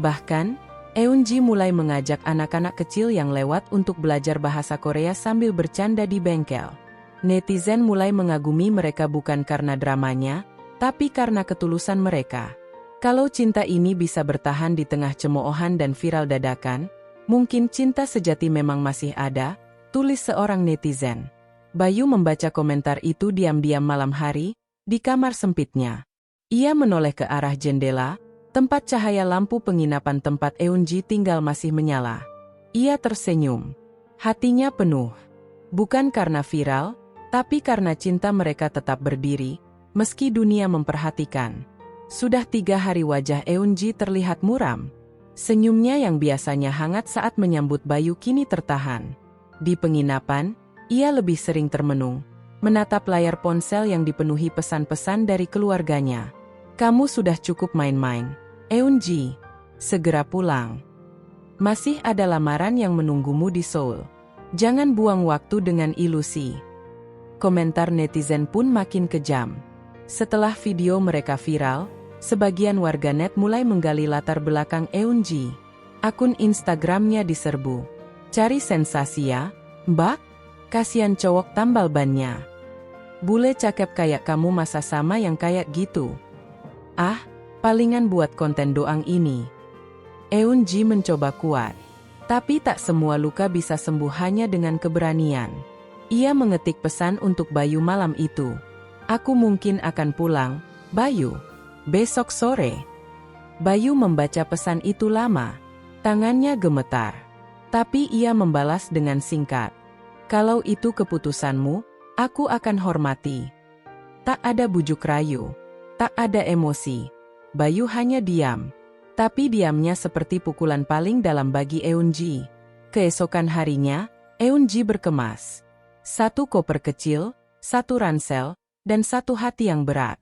[SPEAKER 1] Bahkan, Eunji mulai mengajak anak-anak kecil yang lewat untuk belajar bahasa Korea sambil bercanda di bengkel. Netizen mulai mengagumi mereka bukan karena dramanya, tapi karena ketulusan mereka. Kalau cinta ini bisa bertahan di tengah cemoohan dan viral dadakan, mungkin cinta sejati memang masih ada, tulis seorang netizen. Bayu membaca komentar itu diam-diam malam hari, di kamar sempitnya. Ia menoleh ke arah jendela, tempat cahaya lampu penginapan tempat Eunji tinggal masih menyala. Ia tersenyum. Hatinya penuh. Bukan karena viral, tapi karena cinta mereka tetap berdiri, meski dunia memperhatikan. Sudah 3 hari wajah Eunji terlihat muram. Senyumnya yang biasanya hangat saat menyambut Bayu kini tertahan. Di penginapan, ia lebih sering termenung, menatap layar ponsel yang dipenuhi pesan-pesan dari keluarganya. Kamu sudah cukup main-main. Eunji, segera pulang. Masih ada lamaran yang menunggumu di Seoul. Jangan buang waktu dengan ilusi. Komentar netizen pun makin kejam. Setelah video mereka viral, sebagian warganet mulai menggali latar belakang Eunji. Akun Instagramnya diserbu. Cari sensasi ya, Mbak? Kasian cowok tambal bannya. Bule cakep kayak kamu masa sama yang kayak gitu. Ah, palingan buat konten doang ini. Eunji mencoba kuat. Tapi tak semua luka bisa sembuh hanya dengan keberanian. Ia mengetik pesan untuk Bayu malam itu. Aku mungkin akan pulang, Bayu. Besok sore. Bayu membaca pesan itu lama. Tangannya gemetar. Tapi ia membalas dengan singkat. Kalau itu keputusanmu, aku akan hormati. Tak ada bujuk rayu. Tak ada emosi. Bayu hanya diam. Tapi diamnya seperti pukulan paling dalam bagi Eunji. Keesokan harinya, Eunji berkemas. 1 koper kecil, 1 ransel, dan 1 hati yang berat.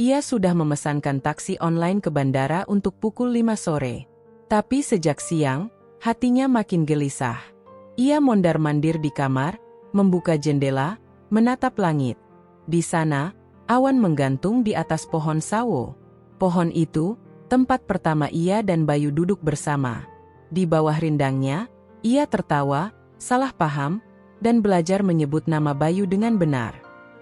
[SPEAKER 1] Ia sudah memesankan taksi online ke bandara untuk pukul 5 sore. Tapi sejak siang, hatinya makin gelisah. Ia mondar-mandir di kamar, membuka jendela, menatap langit. Di sana, awan menggantung di atas pohon sawo. Pohon itu, tempat pertama ia dan Bayu duduk bersama. Di bawah rindangnya, ia tertawa, salah paham, dan belajar menyebut nama Bayu dengan benar.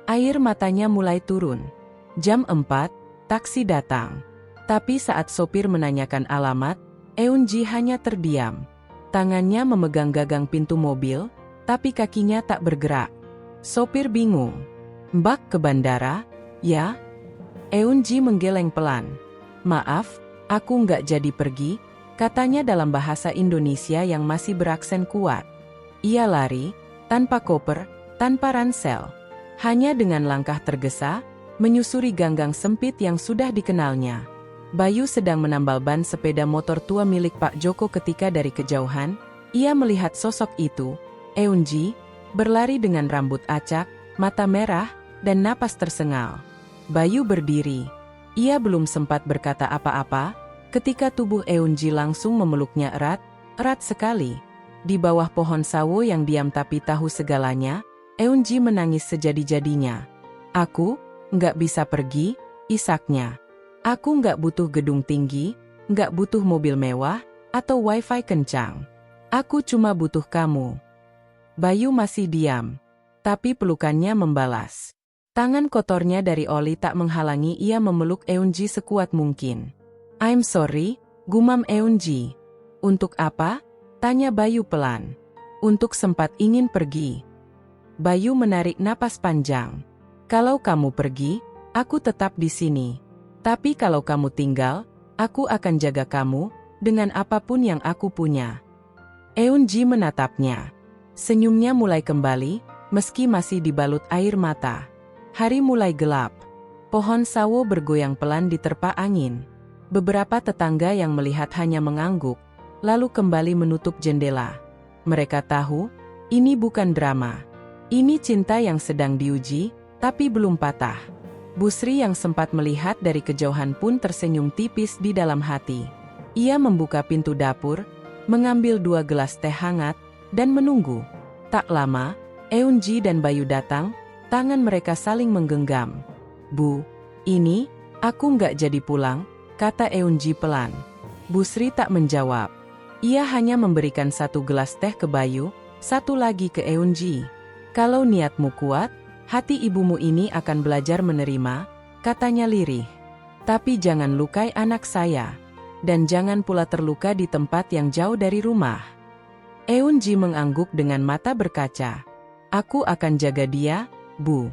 [SPEAKER 1] Air matanya mulai turun. Jam 4, taksi datang. Tapi saat sopir menanyakan alamat, Eunji hanya terdiam. Tangannya memegang gagang pintu mobil, tapi kakinya tak bergerak. Sopir bingung. Mbak ke bandara? Ya? Eunji menggeleng pelan. Maaf, aku nggak jadi pergi, katanya dalam bahasa Indonesia yang masih beraksen kuat. Ia lari, tanpa koper, tanpa ransel. Hanya dengan langkah tergesa, menyusuri ganggang sempit yang sudah dikenalnya. Bayu sedang menambal ban sepeda motor tua milik Pak Joko ketika dari kejauhan, ia melihat sosok itu, Eunji, berlari dengan rambut acak, mata merah, dan napas tersengal. Bayu berdiri. Ia belum sempat berkata apa-apa, ketika tubuh Eunji langsung memeluknya erat, erat sekali. Di bawah pohon sawo yang diam tapi tahu segalanya, Eunji menangis sejadi-jadinya. Aku nggak bisa pergi, isaknya. Aku nggak butuh gedung tinggi, nggak butuh mobil mewah, atau wifi kencang. Aku cuma butuh kamu. Bayu masih diam, tapi pelukannya membalas. Tangan kotornya dari oli tak menghalangi ia memeluk Eunji sekuat mungkin. I'm sorry, gumam Eunji. Untuk apa? Tanya Bayu pelan. Untuk sempat ingin pergi. Bayu menarik napas panjang. Kalau kamu pergi, aku tetap di sini. Tapi kalau kamu tinggal, aku akan jaga kamu, dengan apapun yang aku punya. Eun-ji menatapnya. Senyumnya mulai kembali, meski masih dibalut air mata. Hari mulai gelap. Pohon sawo bergoyang pelan diterpa angin. Beberapa tetangga yang melihat hanya mengangguk, lalu kembali menutup jendela. Mereka tahu, ini bukan drama. Ini cinta yang sedang diuji, tapi belum patah. Busri yang sempat melihat dari kejauhan pun tersenyum tipis di dalam hati. Ia membuka pintu dapur, mengambil 2 gelas teh hangat, dan menunggu. Tak lama, Eun-ji dan Bayu datang, tangan mereka saling menggenggam. Bu, ini, aku nggak jadi pulang, kata Eun-ji pelan. Busri tak menjawab. Ia hanya memberikan 1 gelas teh ke Bayu, 1 lagi ke Eun-ji. Kalau niatmu kuat, hati ibumu ini akan belajar menerima, katanya lirih. Tapi jangan lukai anak saya. Dan jangan pula terluka di tempat yang jauh dari rumah. Eun-ji mengangguk dengan mata berkaca. Aku akan jaga dia, Bu.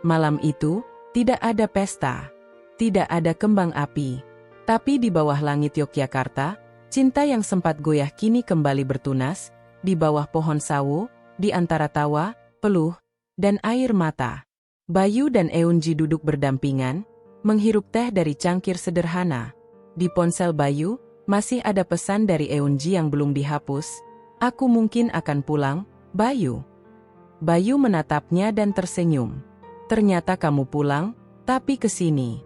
[SPEAKER 1] Malam itu, tidak ada pesta. Tidak ada kembang api. Tapi di bawah langit Yogyakarta, cinta yang sempat goyah kini kembali bertunas, di bawah pohon sawo, di antara tawa, peluh, dan air mata. Bayu dan Eun-ji duduk berdampingan, menghirup teh dari cangkir sederhana. Di ponsel Bayu, masih ada pesan dari Eun-ji yang belum dihapus. Aku mungkin akan pulang, Bayu. Bayu menatapnya dan tersenyum. Ternyata kamu pulang, tapi ke sini.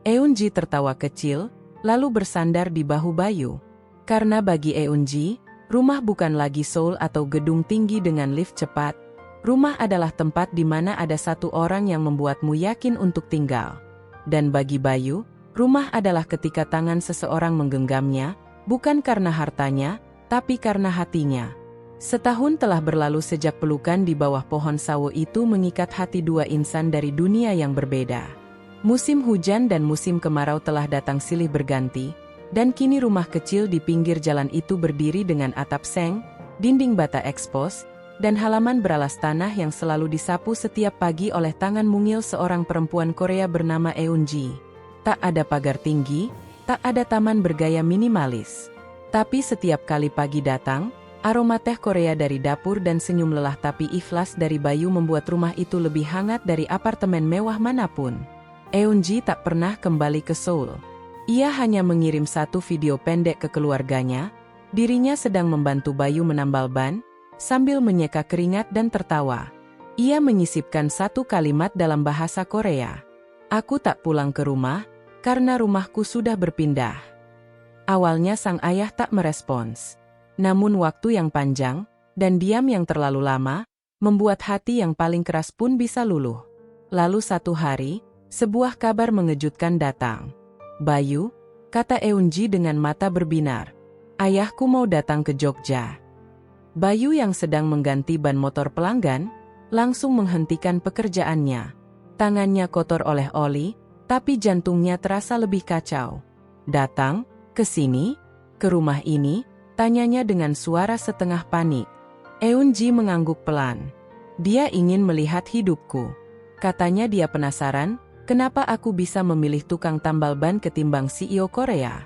[SPEAKER 1] Eun-ji tertawa kecil, lalu bersandar di bahu Bayu. Karena bagi Eun-ji, rumah bukan lagi Seoul atau gedung tinggi dengan lift cepat. Rumah adalah tempat di mana ada satu orang yang membuatmu yakin untuk tinggal. Dan bagi Bayu, rumah adalah ketika tangan seseorang menggenggamnya, bukan karena hartanya, tapi karena hatinya. Setahun telah berlalu sejak pelukan di bawah pohon sawo itu mengikat hati 2 insan dari dunia yang berbeda. Musim hujan dan musim kemarau telah datang silih berganti, dan kini rumah kecil di pinggir jalan itu berdiri dengan atap seng, dinding bata ekspos, dan halaman beralas tanah yang selalu disapu setiap pagi oleh tangan mungil seorang perempuan Korea bernama Eun-ji. Tak ada pagar tinggi, tak ada taman bergaya minimalis. Tapi setiap kali pagi datang, aroma teh Korea dari dapur dan senyum lelah tapi ikhlas dari Bayu membuat rumah itu lebih hangat dari apartemen mewah manapun. Eun-ji tak pernah kembali ke Seoul. Ia hanya mengirim 1 video pendek ke keluarganya, dirinya sedang membantu Bayu menambal ban, sambil menyeka keringat dan tertawa. Ia menyisipkan 1 kalimat dalam bahasa Korea. Aku tak pulang ke rumah, karena rumahku sudah berpindah. Awalnya sang ayah tak merespons. Namun waktu yang panjang, dan diam yang terlalu lama, membuat hati yang paling keras pun bisa luluh. Lalu satu hari, sebuah kabar mengejutkan datang. Bayu, kata Eun-ji dengan mata berbinar. Ayahku mau datang ke Jogja. Bayu yang sedang mengganti ban motor pelanggan, langsung menghentikan pekerjaannya. Tangannya kotor oleh oli, tapi jantungnya terasa lebih kacau. Datang, ke sini, ke rumah ini, tanyanya dengan suara setengah panik. Eun-ji mengangguk pelan. Dia ingin melihat hidupku. Katanya dia penasaran, kenapa aku bisa memilih tukang tambal ban ketimbang CEO Korea?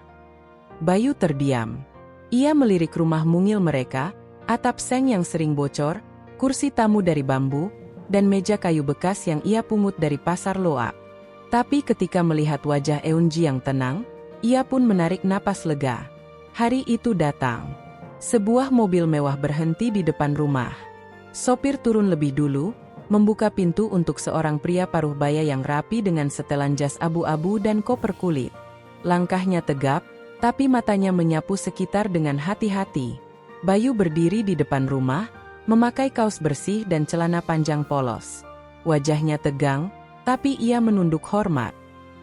[SPEAKER 1] Bayu terdiam. Ia melirik rumah mungil mereka, atap seng yang sering bocor, kursi tamu dari bambu, dan meja kayu bekas yang ia pungut dari pasar Loak. Tapi ketika melihat wajah Eun-ji yang tenang, ia pun menarik napas lega. Hari itu datang. Sebuah mobil mewah berhenti di depan rumah. Sopir turun lebih dulu, membuka pintu untuk seorang pria paruh baya yang rapi dengan setelan jas abu-abu dan koper kulit. Langkahnya tegap, tapi matanya menyapu sekitar dengan hati-hati. Bayu berdiri di depan rumah, memakai kaos bersih dan celana panjang polos. Wajahnya tegang, tapi ia menunduk hormat.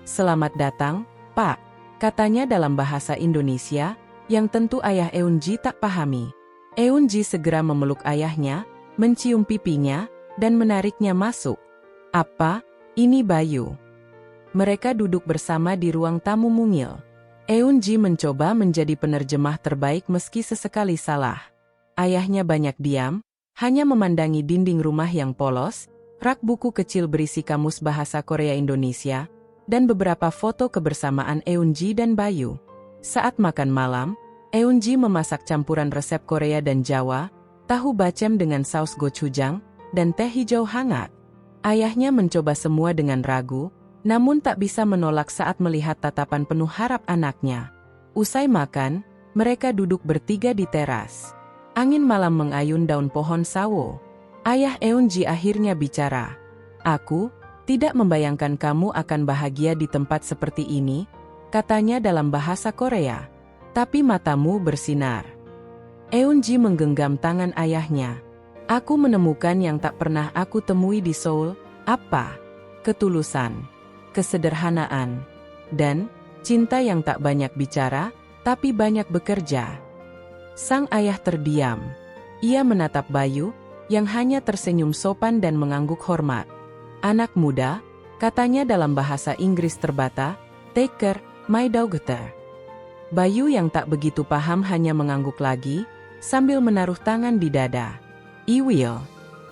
[SPEAKER 1] Selamat datang, Pak, katanya dalam bahasa Indonesia, yang tentu ayah Eun-ji tak pahami. Eun-ji segera memeluk ayahnya, mencium pipinya, dan menariknya masuk. Apa? Ini Bayu. Mereka duduk bersama di ruang tamu mungil. Eun-ji mencoba menjadi penerjemah terbaik meski sesekali salah. Ayahnya banyak diam, hanya memandangi dinding rumah yang polos, rak buku kecil berisi kamus bahasa Korea Indonesia, dan beberapa foto kebersamaan Eun-ji dan Bayu. Saat makan malam, Eun-ji memasak campuran resep Korea dan Jawa, tahu bacem dengan saus gochujang, dan teh hijau hangat. Ayahnya mencoba semua dengan ragu, namun tak bisa menolak saat melihat tatapan penuh harap anaknya. Usai makan, mereka duduk bertiga di teras. Angin malam mengayun daun pohon sawo. Ayah Eun-ji akhirnya bicara. "Aku tidak membayangkan kamu akan bahagia di tempat seperti ini," katanya dalam bahasa Korea. "Tapi matamu bersinar." Eun-ji menggenggam tangan ayahnya. "Aku menemukan yang tak pernah aku temui di Seoul." "Apa?" "Ketulusan, kesederhanaan, dan cinta yang tak banyak bicara, tapi banyak bekerja." Sang ayah terdiam. Ia menatap Bayu, yang hanya tersenyum sopan dan mengangguk hormat. "Anak muda," katanya dalam bahasa Inggris terbata, "take care, my daughter." Bayu yang tak begitu paham hanya mengangguk lagi, sambil menaruh tangan di dada. "I will.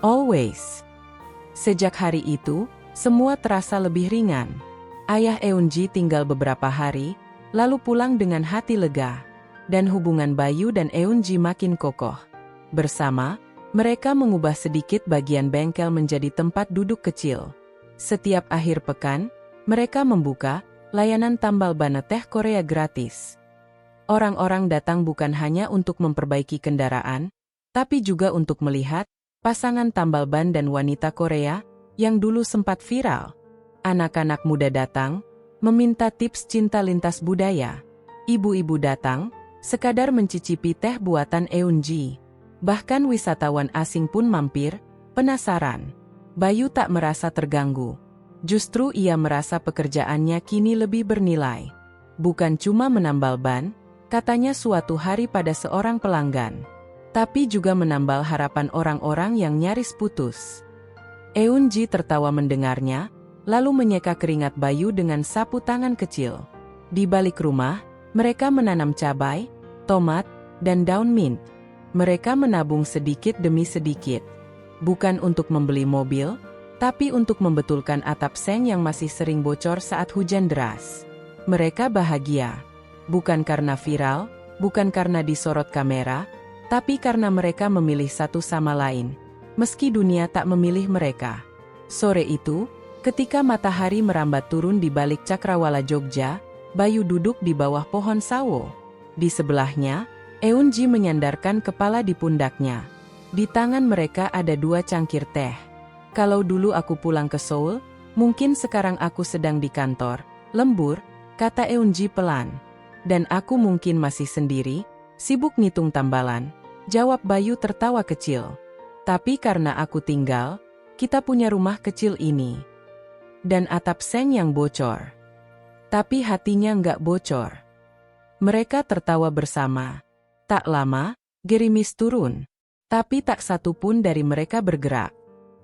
[SPEAKER 1] Always." Sejak hari itu, semua terasa lebih ringan. Ayah Eun-ji tinggal beberapa hari, lalu pulang dengan hati lega. Dan hubungan Bayu dan Eun-ji makin kokoh. Bersama, mereka mengubah sedikit bagian bengkel menjadi tempat duduk kecil. Setiap akhir pekan, mereka membuka layanan tambal ban teh Korea gratis. Orang-orang datang bukan hanya untuk memperbaiki kendaraan, tapi juga untuk melihat pasangan tambal ban dan wanita Korea yang dulu sempat viral. Anak-anak muda datang, meminta tips cinta lintas budaya. Ibu-ibu datang, sekadar mencicipi teh buatan Eun-ji. Bahkan wisatawan asing pun mampir, penasaran. Bayu tak merasa terganggu. Justru ia merasa pekerjaannya kini lebih bernilai. Bukan cuma menambal ban, katanya suatu hari pada seorang pelanggan, tapi juga menambal harapan orang-orang yang nyaris putus. Eun-ji tertawa mendengarnya, lalu menyeka keringat Bayu dengan sapu tangan kecil. Di balik rumah, mereka menanam cabai, tomat, dan daun mint. Mereka menabung sedikit demi sedikit. Bukan untuk membeli mobil, tapi untuk membetulkan atap seng yang masih sering bocor saat hujan deras. Mereka bahagia. Bukan karena viral, bukan karena disorot kamera, tapi karena mereka memilih satu sama lain. Meski dunia tak memilih mereka. Sore itu, ketika matahari merambat turun di balik Cakrawala Jogja, Bayu duduk di bawah pohon sawo. Di sebelahnya, Eun-ji menyandarkan kepala di pundaknya. Di tangan mereka ada 2 cangkir teh. "Kalau dulu aku pulang ke Seoul, mungkin sekarang aku sedang di kantor, lembur," kata Eun-ji pelan. "Dan aku mungkin masih sendiri, sibuk ngitung tambalan," jawab Bayu tertawa kecil. "Tapi karena aku tinggal, kita punya rumah kecil ini. Dan atap seng yang bocor. Tapi hatinya nggak bocor." Mereka tertawa bersama. Tak lama, gerimis turun. Tapi tak satu pun dari mereka bergerak.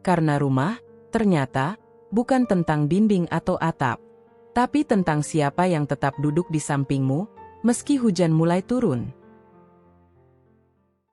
[SPEAKER 1] Karena rumah, ternyata, bukan tentang dinding atau atap. Tapi tentang siapa yang tetap duduk di sampingmu, meski hujan mulai turun.